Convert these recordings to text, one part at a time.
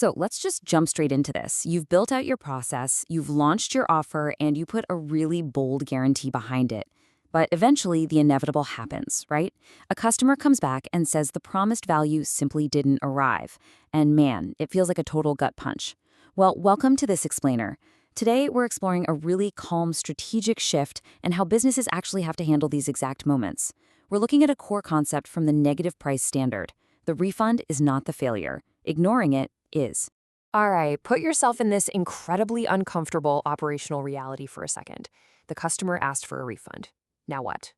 So let's just jump straight into this. You've built out your process, you've launched your offer, and you put a really bold guarantee behind it. But eventually, the inevitable happens, right? A customer comes back and says the promised value simply didn't arrive. And man, it feels like a total gut punch. Well, welcome to this explainer. Today, we're exploring a really calm, strategic shift and how businesses actually have to handle these exact moments. We're looking at a core concept from the negative price standard. The refund is not the failure. Ignoring it is. All right, put yourself in this incredibly uncomfortable operational reality for a second. The customer asked for a refund. Now what?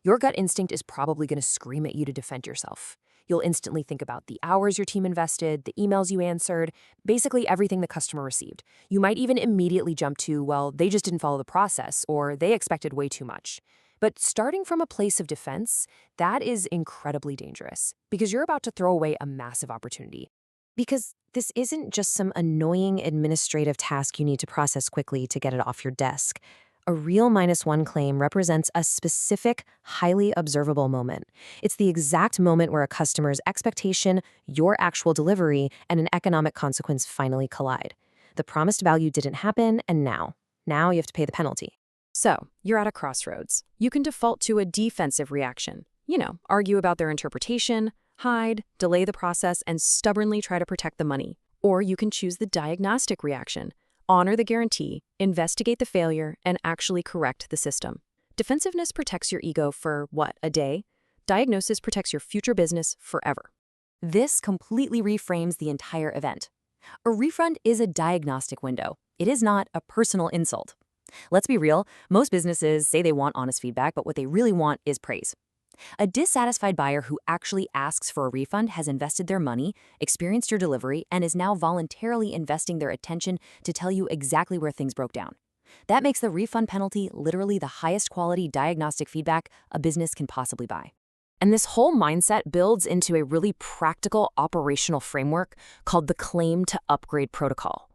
Your gut instinct is probably going to scream at you to defend yourself. You'll instantly think about the hours your team invested, the emails you answered, basically everything the customer received. You might even immediately jump to, well, they just didn't follow the process, or they expected way too much. But starting from a place of defense, that is incredibly dangerous because you're about to throw away a massive opportunity. Because this isn't just some annoying administrative task you need to process quickly to get it off your desk. A real -1 claim represents a specific, highly observable moment. It's the exact moment where a customer's expectation, your actual delivery, and an economic consequence finally collide. The promised value didn't happen, and now you have to pay the penalty. So, you're at a crossroads. You can default to a defensive reaction. Argue about their interpretation, hide, delay the process, and stubbornly try to protect the money. Or you can choose the diagnostic reaction. Honor the guarantee, investigate the failure, and actually correct the system. Defensiveness protects your ego for, a day? Diagnosis protects your future business forever. This completely reframes the entire event. A refund is a diagnostic window. It is not a personal insult. Let's be real, most businesses say they want honest feedback, but what they really want is praise. A dissatisfied buyer who actually asks for a refund has invested their money, experienced your delivery, and is now voluntarily investing their attention to tell you exactly where things broke down. That makes the refund penalty literally the highest quality diagnostic feedback a business can possibly buy. And this whole mindset builds into a really practical operational framework called the Claim to Upgrade Protocol.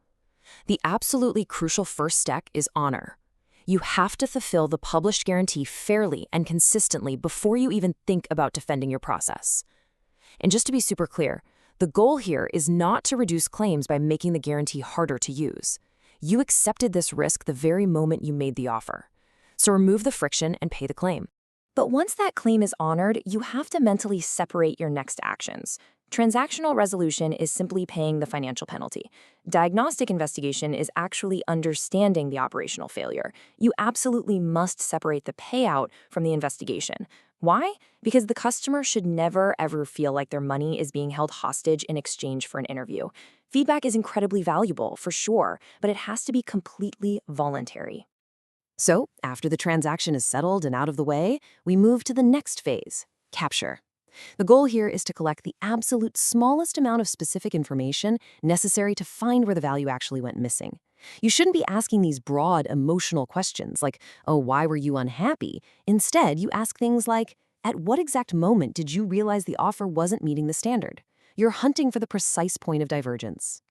The absolutely crucial first step is honor. You have to fulfill the published guarantee fairly and consistently before you even think about defending your process. And just to be super clear, the goal here is not to reduce claims by making the guarantee harder to use. You accepted this risk the very moment you made the offer. So remove the friction and pay the claim. But once that claim is honored, you have to mentally separate your next actions. Transactional resolution is simply paying the financial penalty. Diagnostic investigation is actually understanding the operational failure. You absolutely must separate the payout from the investigation. Why? Because the customer should never, ever feel like their money is being held hostage in exchange for an interview. Feedback is incredibly valuable, for sure, but it has to be completely voluntary. So, after the transaction is settled and out of the way, we move to the next phase, capture. The goal here is to collect the absolute smallest amount of specific information necessary to find where the value actually went missing. You shouldn't be asking these broad, emotional questions like, oh, why were you unhappy? Instead, you ask things like, at what exact moment did you realize the offer wasn't meeting the standard? You're hunting for the precise point of divergence.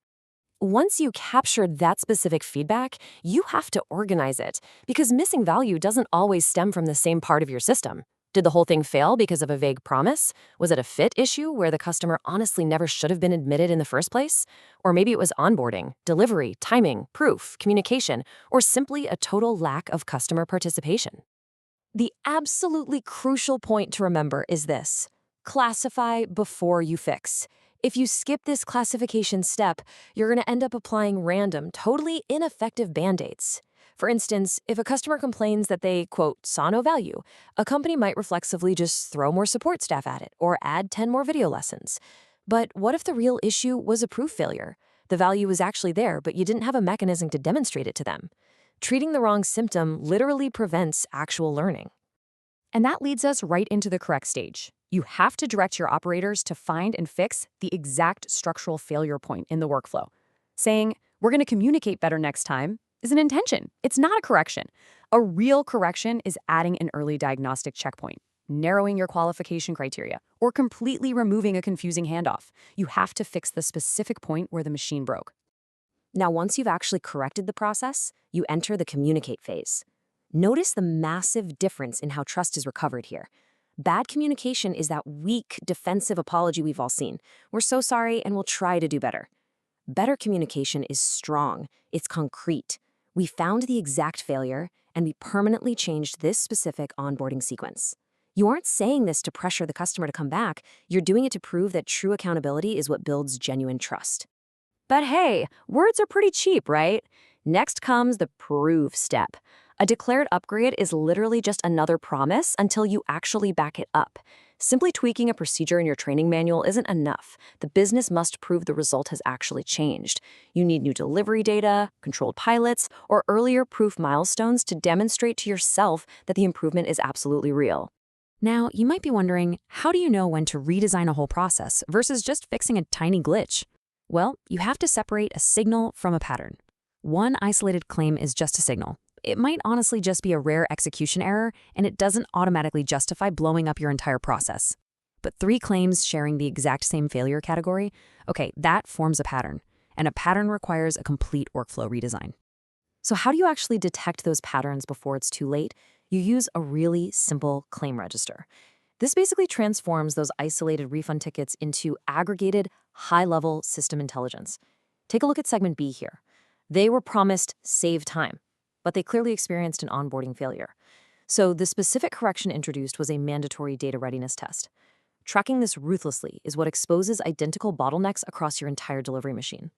Once you captured that specific feedback, you have to organize it, because missing value doesn't always stem from the same part of your system. Did the whole thing fail because of a vague promise? Was it a fit issue where the customer honestly never should have been admitted in the first place? Or maybe it was onboarding, delivery, timing, proof, communication, or simply a total lack of customer participation. The absolutely crucial point to remember is this: classify before you fix. If you skip this classification step, you're going to end up applying random, totally ineffective band-aids. For instance, if a customer complains that they, quote, saw no value, a company might reflexively just throw more support staff at it or add 10 more video lessons. But what if the real issue was a proof failure? The value was actually there, but you didn't have a mechanism to demonstrate it to them. Treating the wrong symptom literally prevents actual learning. And that leads us right into the correct stage. You have to direct your operators to find and fix the exact structural failure point in the workflow. Saying, we're going to communicate better next time, is an intention. It's not a correction. A real correction is adding an early diagnostic checkpoint, narrowing your qualification criteria, or completely removing a confusing handoff. You have to fix the specific point where the machine broke. Now, once you've actually corrected the process, you enter the communicate phase. Notice the massive difference in how trust is recovered here. Bad communication is that weak, defensive apology we've all seen. We're so sorry and we'll try to do better. Better communication is strong, it's concrete. We found the exact failure, and we permanently changed this specific onboarding sequence. You aren't saying this to pressure the customer to come back, you're doing it to prove that true accountability is what builds genuine trust. But hey, words are pretty cheap, right? Next comes the prove step. A declared upgrade is literally just another promise until you actually back it up. Simply tweaking a procedure in your training manual isn't enough. The business must prove the result has actually changed. You need new delivery data, controlled pilots, or earlier proof milestones to demonstrate to yourself that the improvement is absolutely real. Now, you might be wondering, how do you know when to redesign a whole process versus just fixing a tiny glitch? Well, you have to separate a signal from a pattern. One isolated claim is just a signal. It might honestly just be a rare execution error, and it doesn't automatically justify blowing up your entire process. But 3 claims sharing the exact same failure category, okay, that forms a pattern, and a pattern requires a complete workflow redesign. So how do you actually detect those patterns before it's too late? You use a really simple claim register. This basically transforms those isolated refund tickets into aggregated, high-level system intelligence. Take a look at segment B here. They were promised save time, but they clearly experienced an onboarding failure. So the specific correction introduced was a mandatory data readiness test. Tracking this ruthlessly is what exposes identical bottlenecks across your entire delivery machine.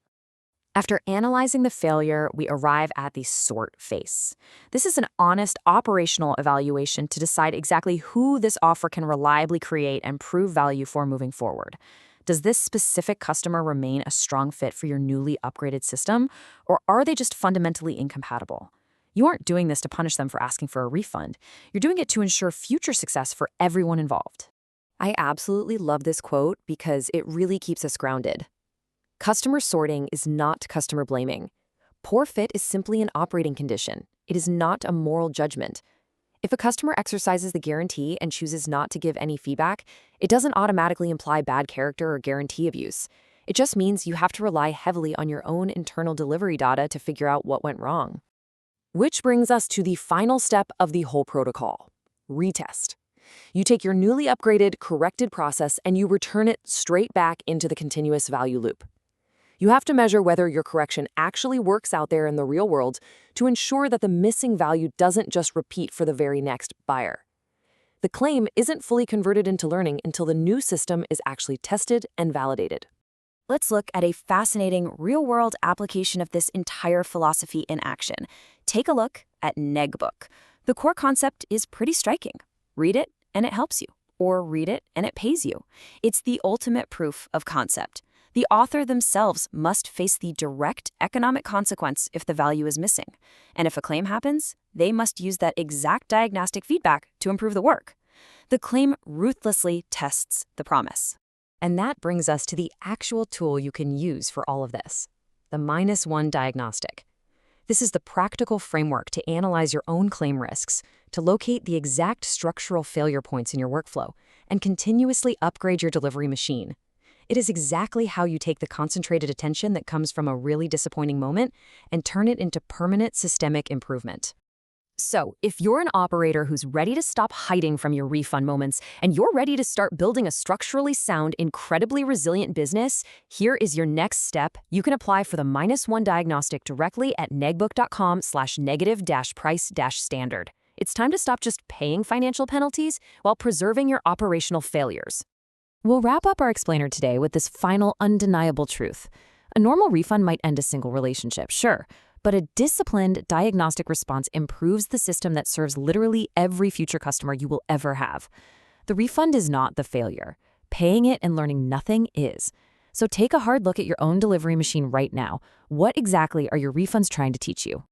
After analyzing the failure, we arrive at the sort phase. This is an honest operational evaluation to decide exactly who this offer can reliably create and prove value for moving forward. Does this specific customer remain a strong fit for your newly upgraded system, or are they just fundamentally incompatible? You aren't doing this to punish them for asking for a refund. You're doing it to ensure future success for everyone involved. I absolutely love this quote because it really keeps us grounded. Customer sorting is not customer blaming. Poor fit is simply an operating condition. It is not a moral judgment. If a customer exercises the guarantee and chooses not to give any feedback, it doesn't automatically imply bad character or guarantee abuse. It just means you have to rely heavily on your own internal delivery data to figure out what went wrong. Which brings us to the final step of the whole protocol: retest. You take your newly upgraded, corrected process and you return it straight back into the continuous value loop. You have to measure whether your correction actually works out there in the real world to ensure that the missing value doesn't just repeat for the very next buyer. The claim isn't fully converted into learning until the new system is actually tested and validated. Let's look at a fascinating real-world application of this entire philosophy in action. Take a look at NegBook. The core concept is pretty striking. Read it and it helps you, or read it and it pays you. It's the ultimate proof of concept. The author themselves must face the direct economic consequence if the value is missing. And if a claim happens, they must use that exact diagnostic feedback to improve the work. The claim ruthlessly tests the promise. And that brings us to the actual tool you can use for all of this: the -1 Diagnostic. This is the practical framework to analyze your own claim risks, to locate the exact structural failure points in your workflow, and continuously upgrade your delivery machine. It is exactly how you take the concentrated attention that comes from a really disappointing moment and turn it into permanent systemic improvement. So, if you're an operator who's ready to stop hiding from your refund moments and you're ready to start building a structurally sound, incredibly resilient business, here is your next step. You can apply for the -1 Diagnostic directly at negbook.com/negative-price-standard. It's time to stop just paying financial penalties while preserving your operational failures. We'll wrap up our explainer today with this final undeniable truth. A normal refund might end a single relationship, sure, but a disciplined diagnostic response improves the system that serves literally every future customer you will ever have. The refund is not the failure. Paying it and learning nothing is. So take a hard look at your own delivery machine right now. What exactly are your refunds trying to teach you?